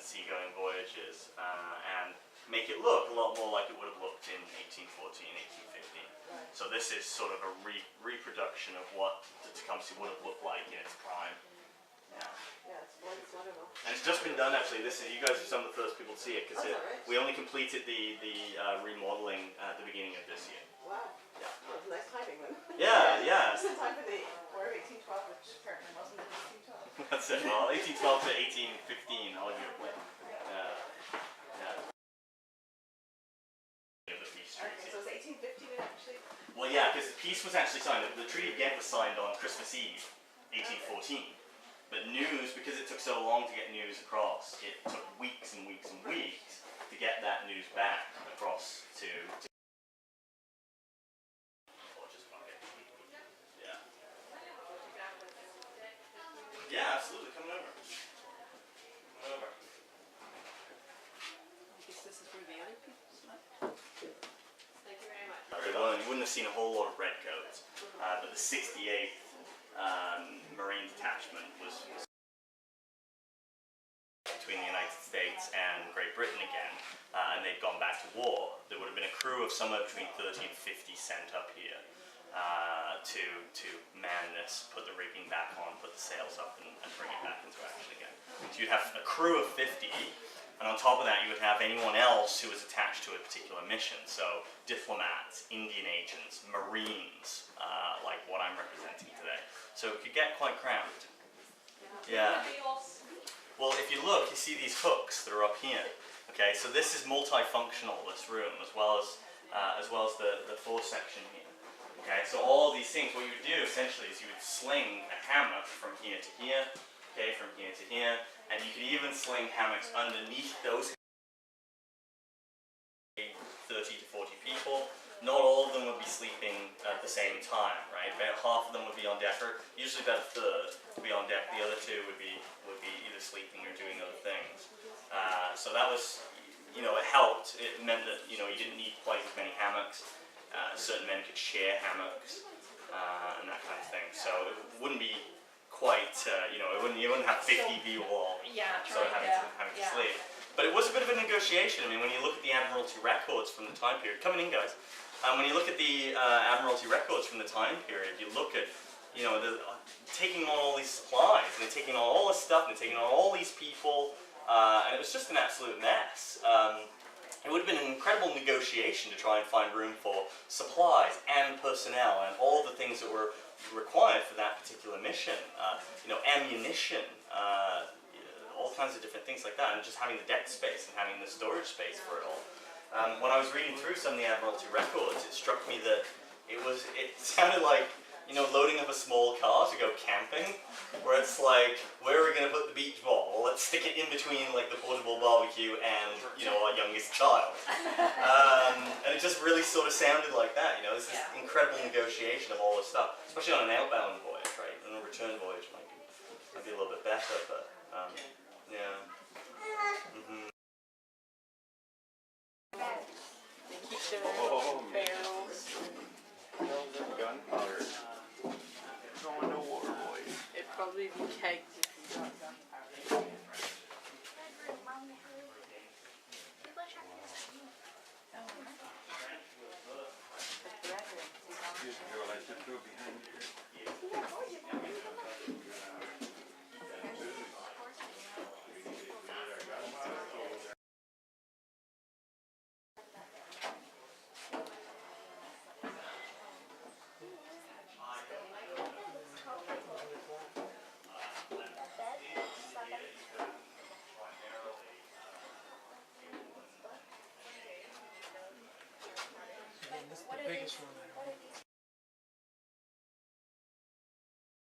seagoing voyages and make it look a lot more like it would have looked in 1814, 1815. Right. So this is sort of a reproduction of what the Tecumseh would have looked like in its prime. Yeah. Yeah, it's wonderful. And it's just been done actually. This is, you guys are some of the first people to see it because right. we only completed the remodeling at the beginning of this year. Wow. Yeah. Well, it's nice timing then. Yeah, yeah. Just in time for the War of 1812, which apparently wasn't in 1812. That's it. Well, 1812 to 1815, arguably. Yeah. The peace treaty. Okay, so it's 1815 actually. Well, yeah, because the peace was actually signed. The Treaty of Ghent was signed on Christmas Eve, 1814. But news, because it took so long to get news across, it took weeks and weeks and weeks to get that news back across to yeah. Yeah, absolutely. Come over. Come over. I guess this is where the other people slept. Thank you very much. Well, you wouldn't have seen a whole lot of redcoats, but the 68th Marine Detachment was between the United States and Great Britain again, and they'd gone back to war. There would have been a crew of somewhere between 30 and 50 sent up here to man this, put the rigging back on, put the sails up, and bring it back into action again. So you'd have a crew of 50, and on top of that you would have anyone else who was attached to a particular mission. So diplomats, Indian agents, Marines, like what I'm representing today. So it could get quite cramped. Yeah. Well, if you look, you see these hooks that are up here. Okay, so this is multifunctional, this room, as well as the foresection here. Okay, so all these things, what you would do essentially is you would sling a hammock from here to here, okay, from here to here, and you could even sling hammocks underneath those 30 to 40 people. Not all of them would be sleeping at the same time, right? About half of them would be on deck, or usually about a third would be on deck. The other two would be either sleeping or doing other things. So that was, you know, it helped. It meant that, you know, you didn't need quite as many hammocks. Certain men could share hammocks and that kind of thing. So it wouldn't be quite, you know, you wouldn't have 50 people all sort of having to sleep. But it was a bit of a negotiation. I mean, when you look at the Admiralty records from the time period, coming in guys, when you look at the Admiralty records from the time period, you look at, you know, taking on all these supplies, and they're taking on all this stuff, and they're taking on all these people, and it was just an absolute mess. It would have been an incredible negotiation to try and find room for supplies and personnel and all the things that were required for that particular mission. You know, ammunition, all kinds of different things like that, and just having the deck space and having the storage space for it all. When I was reading through some of the Admiralty records, it struck me that it sounded like, you know, loading up a small car to go camping, where it's like, where are we going to put the beach ball? Well, let's stick it in between like the portable barbecue and, you know, our youngest child. And it just really sort of sounded like that, you know, this incredible negotiation of all this stuff, especially on an outbound voyage, right? And a return voyage might be a little bit better, but yeah. Mm-hmm. They keep their barrels. Gunpowder. Going to war, boys. It'd probably be kegs if you got gunpowder. Excuse me, girl, I should go behind here. This is the biggest one.